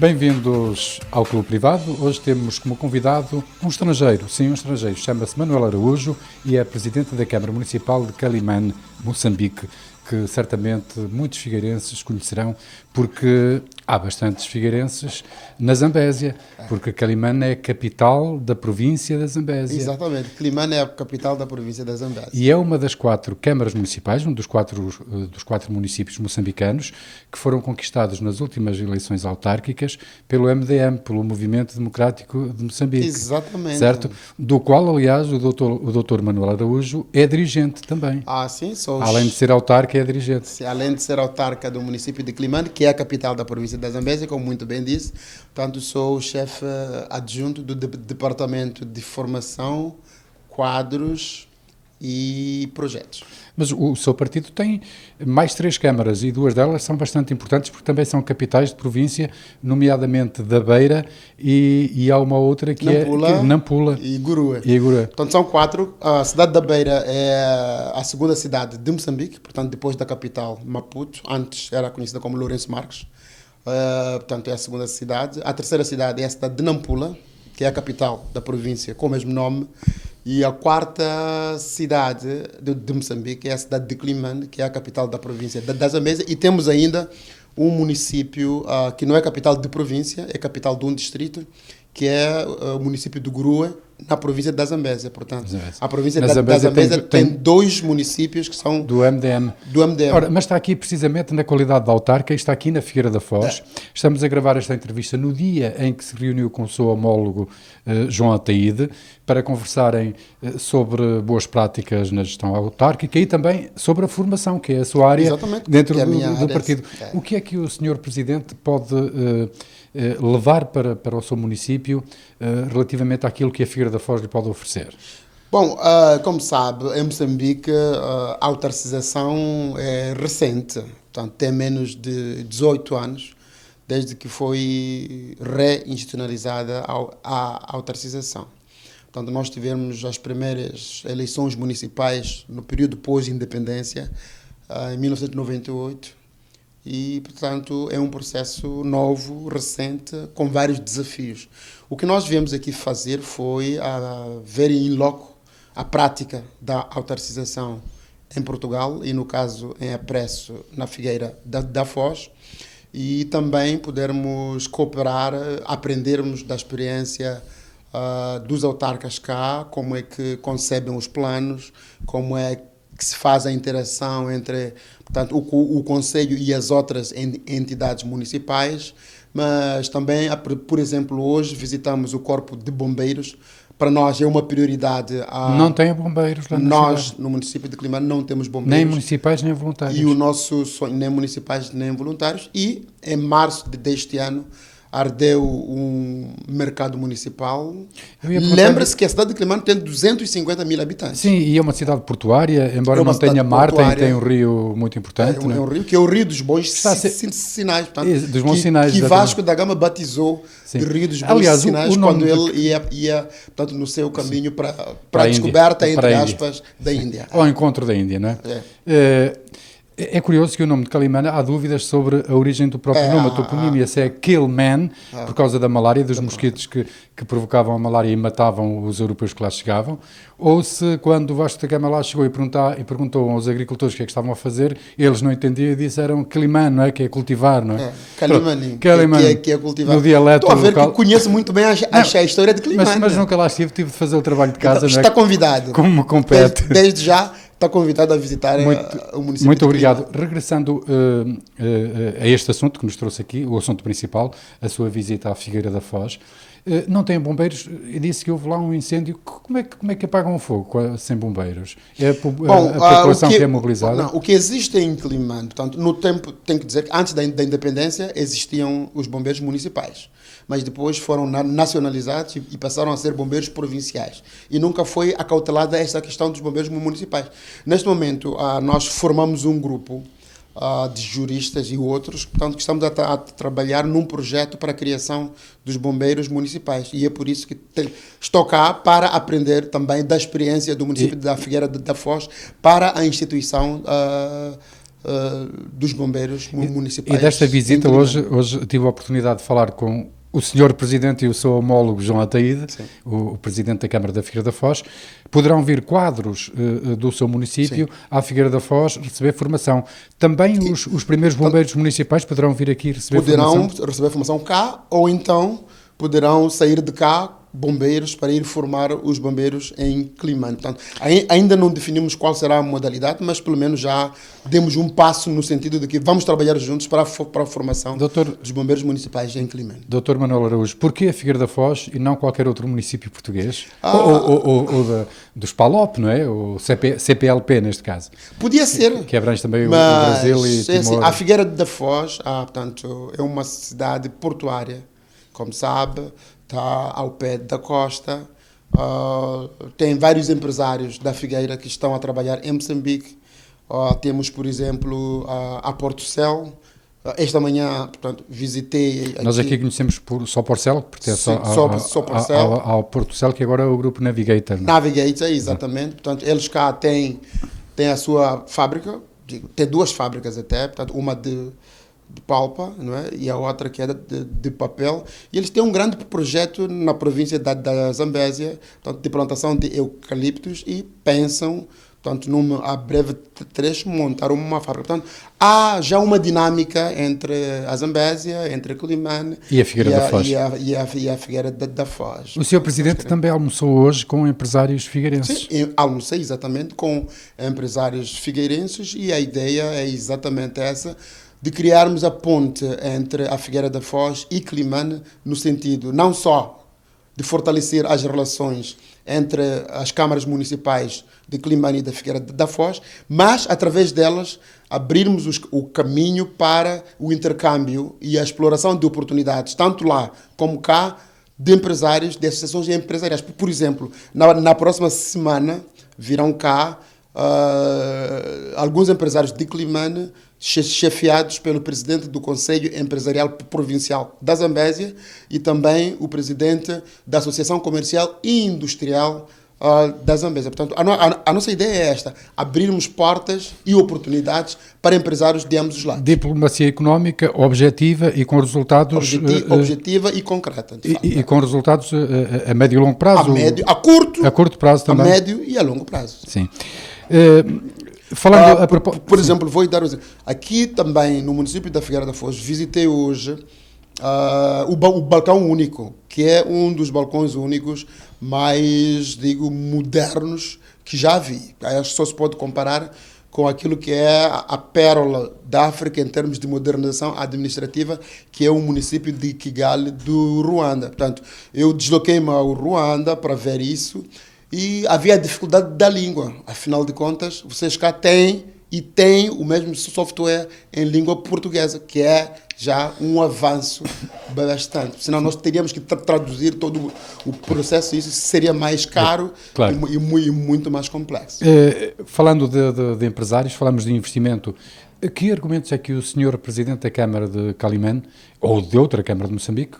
Bem-vindos ao Clube Privado. Hoje temos como convidado um estrangeiro. Sim, um estrangeiro. Chama-se Manuel Araújo e é presidente da Câmara Municipal de Quelimane, Moçambique, que certamente muitos figueirenses conhecerão, porque há bastantes figueirenses na Zambésia, porque Quelimane é a capital da província da Zambésia. Exatamente, Quelimane é a capital da província da Zambésia. E é uma das 4 câmaras municipais, um dos quatro municípios moçambicanos, que foram conquistados nas últimas eleições autárquicas pelo MDM, pelo Movimento Democrático de Moçambique. Exatamente. Certo? Do qual, aliás, o doutor Manuel Araújo é dirigente também. Ah, sim, sou. Além de ser autarca, é dirigente. Sim, além de ser autarca do município de Quelimane, que é a capital da província da Zambésia, como muito bem disse, portanto, sou o chefe adjunto do Departamento de Formação, Quadros e Projetos. Mas o seu partido tem mais 3 câmaras e 2 delas são bastante importantes porque também são capitais de província, nomeadamente da Beira e há uma outra que Nampula e Gurue. Portanto, são 4. A cidade da Beira é a segunda cidade de Moçambique, portanto, depois da capital Maputo. Antes era conhecida como Lourenço Marques. Portanto, é a segunda cidade. A terceira cidade é a cidade de Nampula, que é a capital da província com o mesmo nome. E a quarta cidade de Moçambique é a cidade de Quelimane, que é a capital da província da Zambésia. E temos ainda um município que não é capital de província, é capital de um distrito, que é o município de Gurue, na província da Zambésia. Portanto, a província da Zambésia tem 2 municípios que são do MDM. Ora, mas está aqui precisamente na qualidade de autarca, está aqui na Figueira da Foz. Estamos a gravar esta entrevista no dia em que se reuniu com o seu homólogo João Ataíde para conversarem sobre boas práticas na gestão autárquica e também sobre a formação, que é a sua área. Exatamente, dentro do partido. O que é que o senhor Presidente pode levar para o seu município relativamente àquilo que a Figueira da Foz lhe pode oferecer? Bom, como sabe, em Moçambique a autarcização é recente, portanto tem menos de 18 anos desde que foi reinstitucionalizada a autarcização. Portanto, nós tivemos as primeiras eleições municipais no período pós-independência, em 1998, e, portanto, é um processo novo, recente, com vários desafios. O que nós viemos aqui fazer foi ver em loco a prática da autarcização em Portugal e, no caso, em Apreço, na Figueira da Foz, e também podermos cooperar, aprendermos da experiência dos autarcas cá, como é que concebem os planos, como é que se faz a interação entre, portanto, o Conselho e as outras entidades municipais, mas também, por exemplo, hoje visitamos o Corpo de Bombeiros. Para nós é uma prioridade. Não tem bombeiros lá na Nós, cidade. no município de Quelimane, não temos bombeiros. Nem municipais, nem voluntários. E o nosso sonho, nem municipais, nem voluntários. E em março deste ano, ardeu um mercado municipal. Lembra-se que a cidade de Quelimane tem 250 mil habitantes. Sim, e é uma cidade portuária, embora não tenha mar, tem um rio muito importante. É um rio que é o Rio dos Bons Sinais. Portanto, dos Bons Sinais. Que Vasco da Gama batizou de Rio dos Bons Sinais quando ele ia portanto, no seu caminho para a descoberta, entre aspas, da Índia. Ao encontro da Índia, não é? É curioso que o nome de Quelimane, há dúvidas sobre a origem do próprio nome. A toponímia, se é Quelimane, por causa da malária, dos mosquitos que provocavam a malária e matavam os europeus que lá chegavam, ou se quando o Vasco da Gama lá chegou e perguntou aos agricultores o que é que estavam a fazer, eles não entendiam e disseram Quelimane, não é? Que é cultivar, não é? Quelimane, que é cultivar. No dialeto Estou a ver local. Que conheço muito bem a história de Quelimane. Mas nunca lá estive, tive de fazer o trabalho de casa. Está não é? convidado. Como me compete. Desde já está convidado a visitar o município. Muito obrigado. Regressando a este assunto que nos trouxe aqui, o assunto principal, a sua visita à Figueira da Foz. Não tem bombeiros, disse que houve lá um incêndio. Como é que apagam o fogo sem bombeiros? É a população que é mobilizada? Não, o que existe em Quelimane, portanto, no tempo, tenho que dizer que antes da independência existiam os bombeiros municipais, mas depois foram nacionalizados e passaram a ser bombeiros provinciais. E nunca foi acautelada essa questão dos bombeiros municipais. Neste momento, nós formamos um grupo de juristas e outros, portanto, que estamos a trabalhar num projeto para a criação dos bombeiros municipais. E é por isso que estou cá para aprender também da experiência do município da Figueira da Foz para a instituição dos bombeiros municipais. E desta visita, hoje tive a oportunidade de falar com o Sr. Presidente e o seu homólogo João Ataíde, o Presidente da Câmara da Figueira da Foz. Poderão vir quadros do seu município à Figueira da Foz receber formação. Também os primeiros bombeiros municipais poderão vir aqui receber formação? Poderão receber formação cá, ou então poderão sair de cá bombeiros para ir formar os bombeiros em Climane. Portanto, ainda não definimos qual será a modalidade, mas pelo menos já demos um passo no sentido de que vamos trabalhar juntos para a formação dos bombeiros municipais em Climane. Dr. Manuel Araújo, porquê a Figueira da Foz e não qualquer outro município português? Ou dos PALOP, não é? O CPLP, neste caso. Podia ser. Que abrange também o Brasil e Timor. Assim, a Figueira da Foz, portanto, é uma cidade portuária, como sabe, está ao pé da costa, tem vários empresários da Figueira que estão a trabalhar em Moçambique. Temos, por exemplo, a Portocel. Esta manhã, portanto, visitei... Nós aqui conhecemos só Portocel, porque é só ao Portocel, que agora é o grupo Navigator. Não? Navigator, exatamente. Portanto, eles cá têm a sua fábrica, tem duas fábricas até, portanto, uma de palpa, não é? E a outra que é de papel. E eles têm um grande projeto na província da Zambésia, portanto, de plantação de eucaliptos, e pensam, portanto, a breve trecho, montar uma fábrica. Portanto, há já uma dinâmica entre a Zambésia, entre a Climane e a Figueira da Foz. E a Figueira da Foz. O Sr. Presidente também almoçou hoje com empresários figueirenses. Sim, almocei exatamente com empresários figueirenses, e a ideia é exatamente essa, de criarmos a ponte entre a Figueira da Foz e Climane, no sentido não só de fortalecer as relações entre as câmaras municipais de Climane e da Figueira da Foz, mas, através delas, abrirmos o caminho para o intercâmbio e a exploração de oportunidades, tanto lá como cá, de empresários, de associações empresariais. Por exemplo, na próxima semana virão cá alguns empresários de Climane, chefiados pelo presidente do Conselho Empresarial Provincial da Zambésia e também o presidente da Associação Comercial e Industrial da Zambésia. Portanto, a nossa ideia é esta: abrirmos portas e oportunidades para empresários de ambos os lados. Diplomacia económica objetiva e com resultados... Objetiva e concreta, de facto. E com resultados a médio e longo prazo? A curto prazo também. A médio e a longo prazo. Sim. Falando por exemplo, vou dar um exemplo. Aqui também, no município da Figueira da Foz, visitei hoje o balcão único, que é um dos balcões únicos mais, modernos que já vi. Acho que só se pode comparar com aquilo que é a pérola da África em termos de modernização administrativa, que é o município de Kigali, do Ruanda. Portanto, eu desloquei-me ao Ruanda para ver isso, e havia a dificuldade da língua. Afinal de contas, vocês cá têm o mesmo software em língua portuguesa, que é já um avanço bastante. Senão nós teríamos que traduzir todo o processo, e isso seria mais caro, claro, e muito mais complexo. Falando de empresários, falamos de investimento. Que argumentos é que o Sr. Presidente da Câmara de Climane, ou de outra Câmara de Moçambique,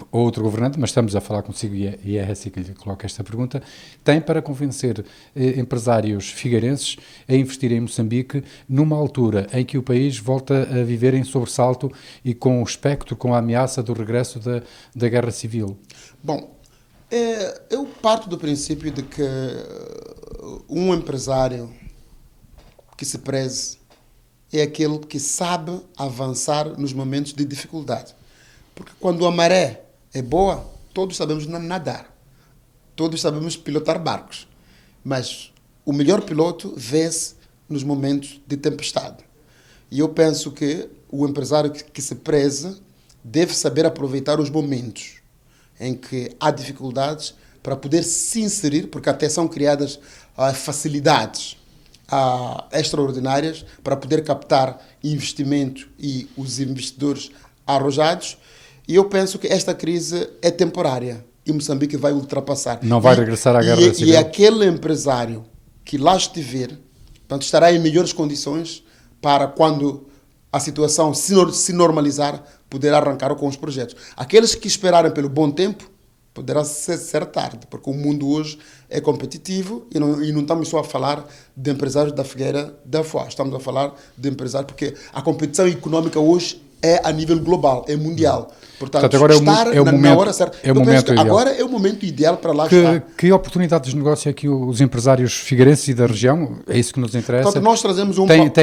ou outro governante, mas estamos a falar consigo e é assim que lhe coloco esta pergunta, tem para convencer empresários figueirenses a investir em Moçambique numa altura em que o país volta a viver em sobressalto e com o espectro, com a ameaça do regresso da guerra civil? Bom, eu parto do princípio de que um empresário que se preze é aquele que sabe avançar nos momentos de dificuldade. Porque quando a maré é boa, todos sabemos nadar. Todos sabemos pilotar barcos. Mas o melhor piloto vê-se nos momentos de tempestade. E eu penso que o empresário que se preze deve saber aproveitar os momentos em que há dificuldades para poder se inserir, porque até são criadas facilidades extraordinárias para poder captar investimento e os investidores arrojados. E eu penso que esta crise é temporária e Moçambique vai ultrapassar. Não vai regressar à guerra civil. E aquele empresário que lá estiver, portanto, estará em melhores condições para, quando a situação se normalizar, poder arrancar com os projetos. Aqueles que esperarem pelo bom tempo, poderá ser tarde, porque o mundo hoje é competitivo e não estamos só a falar de empresários da Figueira da Foz, estamos a falar de empresários, porque a competição económica hoje é a nível global, é mundial. Portanto, agora estar é o momento, na hora certa. É o momento ideal. Agora é o momento ideal para lá estar. Que oportunidades de negócio é que os empresários figueirenses e da região, é isso que nos interessa? Portanto, nós trazemos um pacote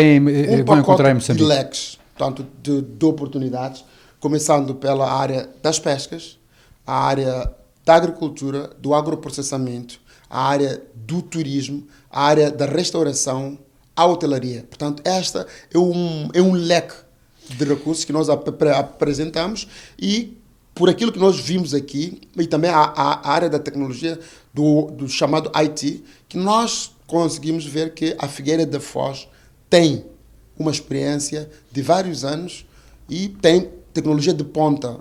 de leques, portanto, de oportunidades, começando pela área das pescas, a área da agricultura, do agroprocessamento, a área do turismo, a área da restauração, a hotelaria. Portanto, esta é um leque de recursos que nós apresentamos e por aquilo que nós vimos aqui, e também a área da tecnologia do chamado IT, que nós conseguimos ver que a Figueira da Foz tem uma experiência de vários anos e tem tecnologia de ponta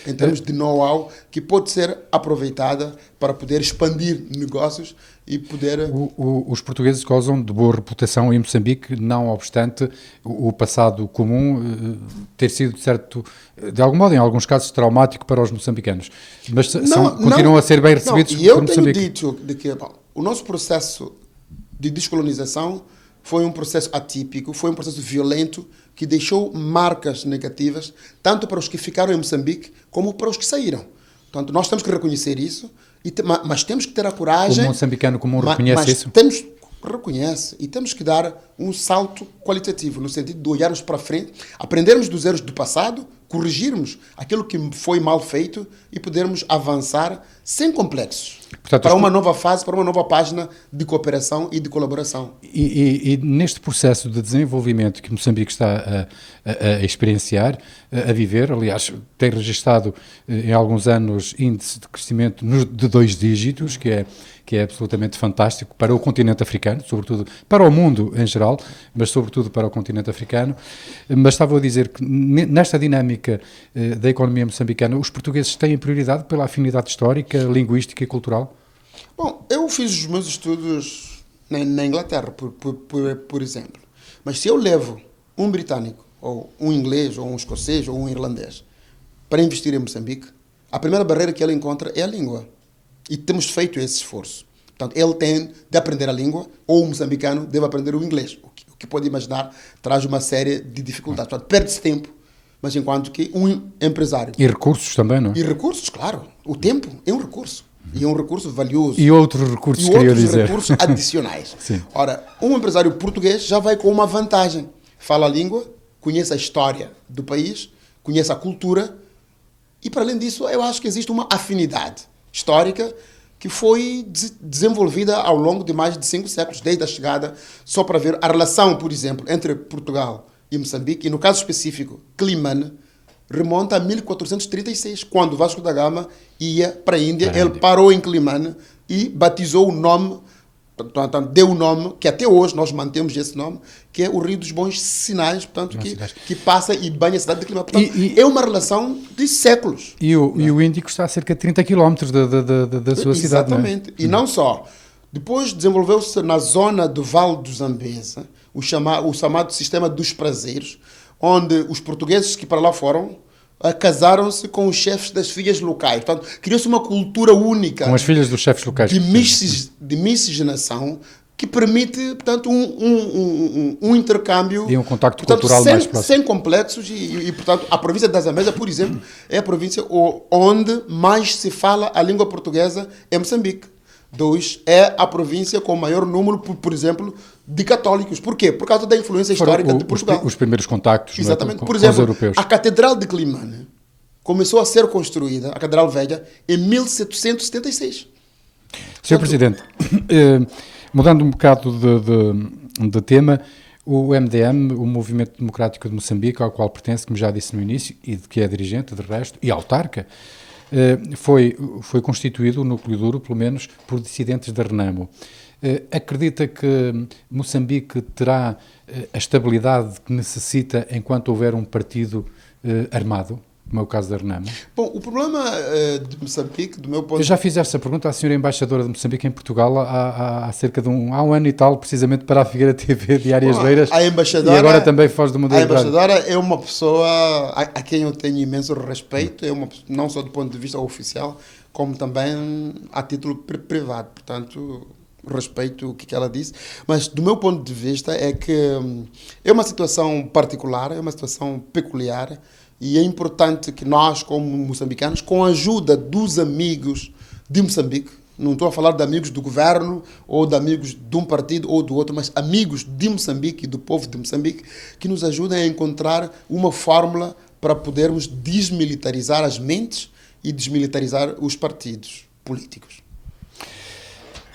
em termos de know-how que pode ser aproveitada para poder expandir negócios e poder... Os portugueses gozam de boa reputação em Moçambique, não obstante o passado comum ter sido, de algum modo, em alguns casos, traumático para os moçambicanos. Mas continuam a ser bem recebidos por Moçambique. E eu tenho dito de que o nosso processo de descolonização foi um processo atípico, foi um processo violento que deixou marcas negativas, tanto para os que ficaram em Moçambique, como para os que saíram. Portanto, nós temos que reconhecer isso, mas temos que ter a coragem... O moçambicano comum reconhece isso? Reconhece e temos que dar um salto qualitativo, no sentido de olharmos para frente, aprendermos dos erros do passado, corrigirmos aquilo que foi mal feito e podermos avançar sem complexos. Portanto, para uma nova fase, para uma nova página de cooperação e de colaboração. E neste processo de desenvolvimento que Moçambique está a experienciar, a viver, aliás, tem registado em alguns anos índice de crescimento de 2 dígitos, que é absolutamente fantástico para o continente africano, sobretudo para o mundo em geral, mas sobretudo para o continente africano. Mas estava a dizer que nesta dinâmica da economia moçambicana, os portugueses têm prioridade pela afinidade histórica, linguística e cultural? Bom, eu fiz os meus estudos na Inglaterra, por exemplo. Mas se eu levo um britânico, ou um inglês, ou um escocês, ou um irlandês, para investir em Moçambique, a primeira barreira que ele encontra é a língua. E temos feito esse esforço. Portanto, ele tem de aprender a língua, ou o moçambicano deve aprender o inglês. O que pode imaginar traz uma série de dificuldades. Portanto, perde-se tempo, mas enquanto que um empresário... E recursos também, não é? E recursos, claro. O tempo é um recurso. E é um recurso valioso. E outros recursos, queria dizer. E outros recursos adicionais. Sim. Ora, um empresário português já vai com uma vantagem. Fala a língua, conhece a história do país, conhece a cultura, e para além disso, eu acho que existe uma afinidade histórica que foi desenvolvida ao longo de mais de 5 séculos, desde a chegada, só para ver a relação, por exemplo, entre Portugal e Moçambique, e no caso específico, Climane, remonta a 1436, quando Vasco da Gama ia para a Índia. Ele parou em Climane e batizou o nome, deu o nome, que até hoje nós mantemos esse nome, que é o Rio dos Bons Sinais, portanto, que passa e banha a cidade de Climane. Portanto, é uma relação de séculos. E o Índico está a cerca de 30 km da sua cidade. Exatamente. E não só. Depois desenvolveu-se na zona do Vale do Zambeza o chamado Sistema dos Prazeres, onde os portugueses que para lá foram casaram-se com os chefes das filhas locais. Portanto, criou-se uma cultura única. Com as filhas dos chefes locais. De miscigenação que permite, portanto, um intercâmbio... E um contacto cultural mais próximo. Sem complexos e, portanto, a província da Zambésia, por exemplo, é a província onde mais se fala a língua portuguesa em Moçambique. 2, é a província com o maior número, por exemplo, de católicos. Por quê? Por causa da influência histórica de Portugal. Os primeiros contactos, exatamente. Com por exemplo, os europeus. A Catedral de Climane começou a ser construída, a Catedral Velha, em 1776. Sr. Presidente, mudando um bocado de tema, o MDM, o Movimento Democrático de Moçambique, ao qual pertence, como já disse no início, e de que é dirigente, de resto, e autarca, foi constituído, o núcleo duro, pelo menos, por dissidentes da Renamo. Acredita que Moçambique terá a estabilidade que necessita enquanto houver um partido armado? como é o caso da Renamo? Bom, o problema de Moçambique, do meu ponto Eu já fiz essa pergunta à senhora embaixadora de Moçambique em Portugal há cerca de há um ano e tal, precisamente para a Figueira TV de Áreas Beiras, e agora também faz do mundo A embaixadora é uma pessoa a quem eu tenho imenso respeito, não só do ponto de vista oficial, como também a título privado. Portanto, respeito o que ela disse. Mas, do meu ponto de vista, é que é uma situação particular, é uma situação peculiar, e é importante que nós, como moçambicanos, com a ajuda dos amigos de Moçambique, não estou a falar de amigos do governo ou de amigos de um partido ou do outro, mas amigos de Moçambique e do povo de Moçambique, que nos ajudem a encontrar uma fórmula para podermos desmilitarizar as mentes e desmilitarizar os partidos políticos.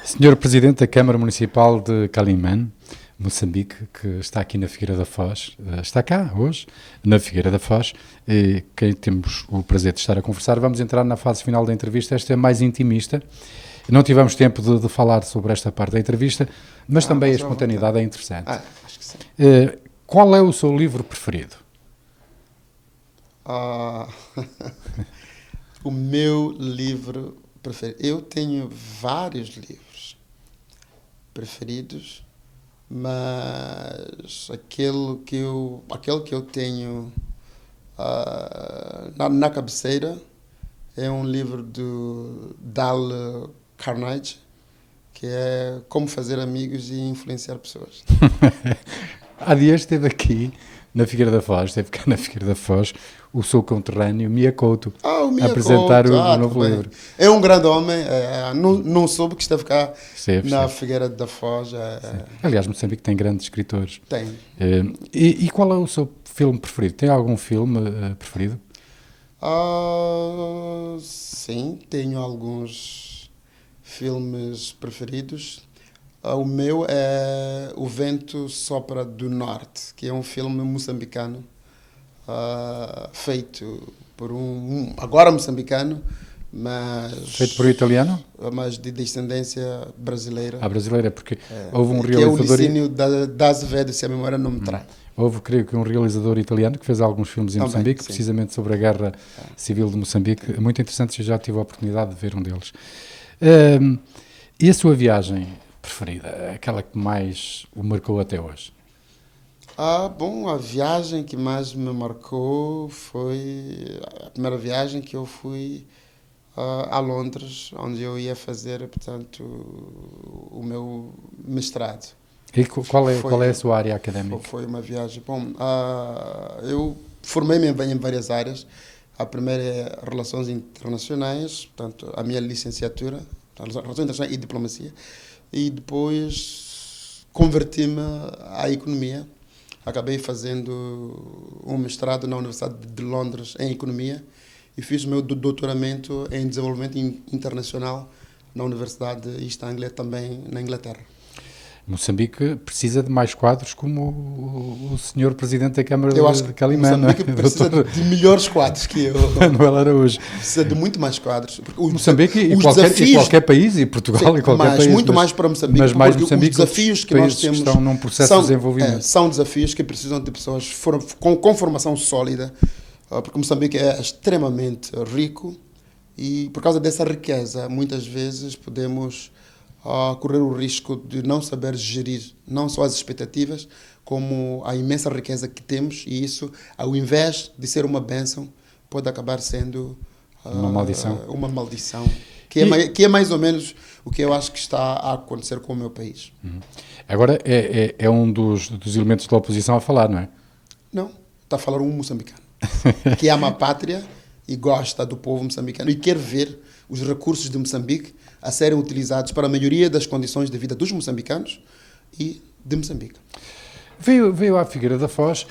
Senhor Presidente da Câmara Municipal de Quelimane, Moçambique, que está aqui na Figueira da Foz, está cá hoje, na Figueira da Foz, e quem temos o prazer de estar a conversar. Vamos entrar na fase final da entrevista, esta é mais intimista. Não tivemos tempo de falar sobre esta parte da entrevista, mas também a espontaneidade é interessante. Acho que sim. Qual é o seu livro preferido? O meu livro preferido. Eu tenho vários livros preferidos, mas aquele que eu tenho na cabeceira é um livro do Dale Carnegie, que é Como Fazer Amigos e Influenciar Pessoas. Há dias esteve aqui na Figueira da Foz, esteve cá na Figueira da Foz, o seu conterrâneo Mia Couto, a apresentar o novo livro. É um grande homem, não soube que esteve cá na Figueira da Foz. Aliás, Moçambique tem grandes escritores. Tem. E qual é o seu filme preferido? Tem algum filme preferido? Sim, tenho alguns filmes preferidos. O meu é O Vento Sopra do Norte, que é um filme moçambicano, feito por agora moçambicano, mas... Feito por um italiano? Mas de descendência brasileira. Brasileira, porque houve um realizador... Que é o Licínio da Azevedo, se a memória não me trai. Houve, creio que, um realizador italiano que fez alguns filmes em Moçambique, sim, precisamente sobre a Guerra Civil de Moçambique. Muito interessantes, eu já tive a oportunidade de ver um deles. E a sua viagem preferida? Aquela que mais o marcou até hoje? Bom, a viagem que mais me marcou foi a primeira viagem que eu fui a Londres, onde eu ia fazer, portanto, o meu mestrado. E qual é a sua área académica? Foi uma viagem. Bom, eu formei-me em várias áreas. A primeira é Relações Internacionais, portanto, a minha licenciatura, Relações Internacionais e Diplomacia. E depois converti-me à Economia. Acabei fazendo um mestrado na Universidade de Londres em Economia e fiz o meu doutoramento em Desenvolvimento Internacional na Universidade East Anglia, também na Inglaterra. Moçambique precisa de mais quadros como o senhor Presidente da Câmara de Quelimane. Moçambique precisa de melhores quadros que eu. Manuel Araújo. Precisa de muito mais quadros. Moçambique e qualquer país, e Portugal, sim, e qualquer país. Muito mais para Moçambique, mas mais porque Moçambique, os desafios que nós temos que estão num processo de desenvolvimento. São desafios que precisam de pessoas com formação sólida, porque Moçambique é extremamente rico e por causa dessa riqueza, muitas vezes podemos correr o risco de não saber gerir não só as expectativas, como a imensa riqueza que temos, e isso, ao invés de ser uma bênção, pode acabar sendo uma maldição. Que é mais ou menos o que eu acho que está a acontecer com o meu país. Agora, é um dos elementos da oposição a falar, não é? Não, está a falar um moçambicano, que ama a pátria e gosta do povo moçambicano e quer ver os recursos de Moçambique a serem utilizados para a melhoria das condições de vida dos moçambicanos e de Moçambique. Veio à Figueira da Foz,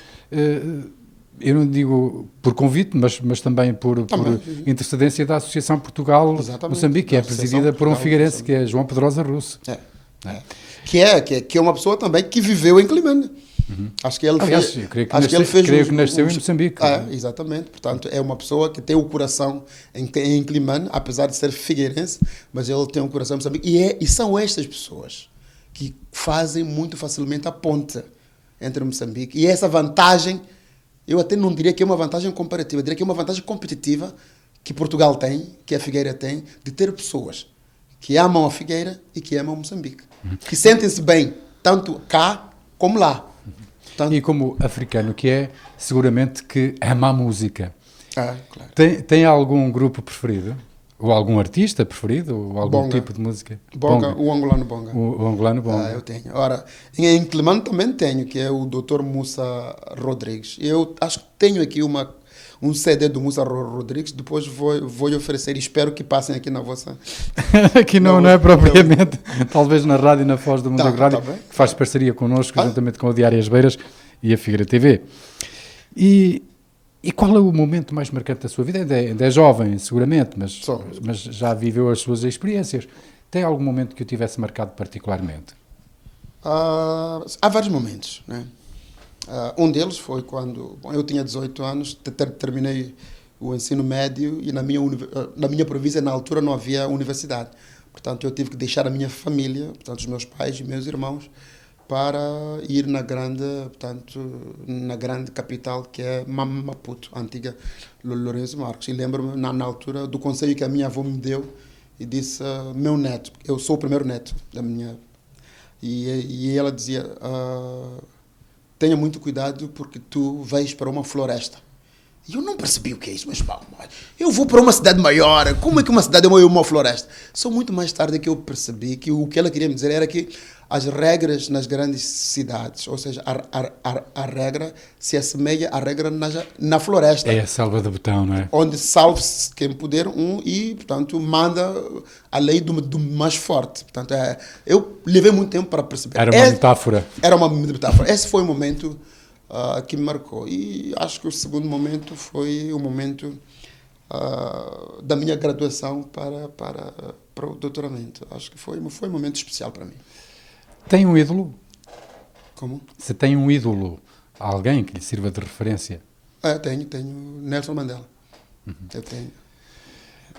eu não digo por convite, mas também por intercedência da Associação Portugal-Moçambique, que é presidida por um figueirense, que é João Pedrosa Russo. Que é uma pessoa também que viveu em Quelimane. Acho que ele creio que nasceu em Moçambique. Exatamente. Portanto, é uma pessoa que tem o coração em Quelimane, apesar de ser figueirense, mas ele tem um coração em Moçambique. E são estas pessoas que fazem muito facilmente a ponte entre Moçambique. E essa vantagem Eu até não diria que é uma vantagem comparativa, eu diria que é uma vantagem competitiva que Portugal tem, que a Figueira tem, de ter pessoas que amam a Figueira e que amam Moçambique. Que sentem-se bem, tanto cá como lá. E como africano que é, seguramente que ama a música. Claro. Tem algum grupo preferido? Ou algum artista preferido? Ou algum Bonga. tipo de música? Bonga, o angolano Bonga. O angolano Bonga. Eu tenho. Ora, em Climane também tenho, que é o Dr. Mussa Rodrigues. Eu acho que tenho aqui um CD do Mussa Rodrigues, depois vou lhe oferecer e espero que passem aqui na vossa... Aqui não é propriamente, talvez na rádio, na Foz do Mundo Agrário, que faz parceria connosco, juntamente com o Diário As Beiras e a Figueira TV. E qual é o momento mais marcante da sua vida? Ainda é jovem, seguramente, mas já viveu as suas experiências. Tem algum momento que o tivesse marcado particularmente? Há vários momentos, né? Um deles foi quando eu tinha 18 anos, terminei o ensino médio e na minha província, na altura, não havia universidade. Portanto, eu tive que deixar a minha família, portanto, os meus pais e meus irmãos, para ir na grande capital, que é Maputo, a antiga Lourenço Marques. E lembro-me, na altura, do conselho que a minha avó me deu e disse, meu neto, eu sou o primeiro neto da minha... E ela dizia, tenha muito cuidado porque tu vais para uma floresta. E eu não percebi o que é isso, mas eu vou para uma cidade maior, como é que uma cidade é uma floresta? Só muito mais tarde que eu percebi que o que ela queria me dizer era que as regras nas grandes cidades, ou seja, a regra se assemelha à regra na floresta. É a selva de botão, não é? Onde salve-se quem puder e, portanto, manda a lei do mais forte. Portanto, eu levei muito tempo para perceber. Era uma metáfora. Era uma metáfora. Esse foi o momento que me marcou. E acho que o segundo momento foi o momento da minha graduação para o doutoramento. Acho que foi um momento especial para mim. Tem um ídolo? Como? Você tem um ídolo? Alguém que lhe sirva de referência? Tenho Nelson Mandela. Eu tenho.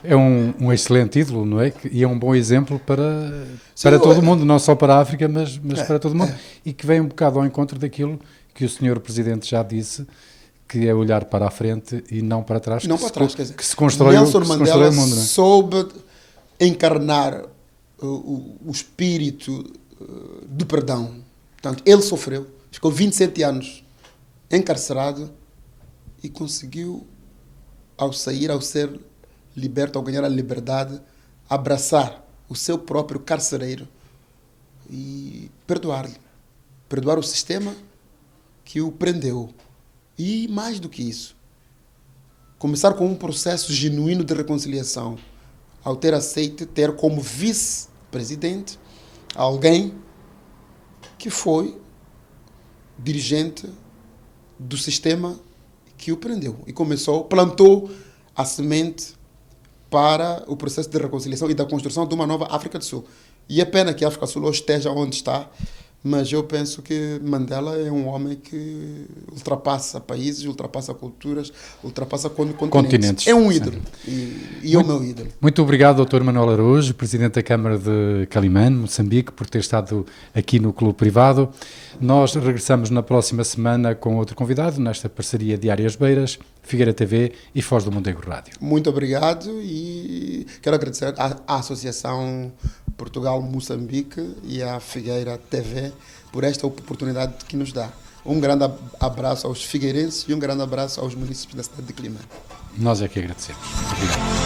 É um excelente ídolo, não é? E é um bom exemplo para todo o mundo, não só para a África, mas para todo o mundo. E que vem um bocado ao encontro daquilo que o Sr. Presidente já disse, que é olhar para a frente e não para trás, que se constrói Nelson Mandela o mundo. Não é? Soube encarnar o espírito do perdão. Portanto, ele sofreu, ficou 27 anos encarcerado e conseguiu, ao ser liberto, ao ganhar a liberdade, abraçar o seu próprio carcereiro e perdoar-lhe. Perdoar o sistema que o prendeu. E mais do que isso, começar com um processo genuíno de reconciliação, ao ter aceito ter como vice-presidente alguém que foi dirigente do sistema que o prendeu e plantou a semente para o processo de reconciliação e da construção de uma nova África do Sul. E é pena que a África do Sul hoje esteja onde está, mas eu penso que Mandela é um homem que ultrapassa países, ultrapassa culturas, ultrapassa continentes. É um ídolo e é o meu ídolo. Muito obrigado, Dr. Manuel Araújo, Presidente da Câmara de Quelimane, Moçambique, por ter estado aqui no Clube Privado. Nós regressamos na próxima semana com outro convidado, nesta parceria Diário As Beiras, Figueira TV e Foz do Mondego Rádio. Muito obrigado e quero agradecer à Associação Portugal-Moçambique e à Figueira TV por esta oportunidade que nos dá. Um grande abraço aos figueirenses e um grande abraço aos municípios da cidade de Quelimane. Nós é que agradecemos. Obrigado.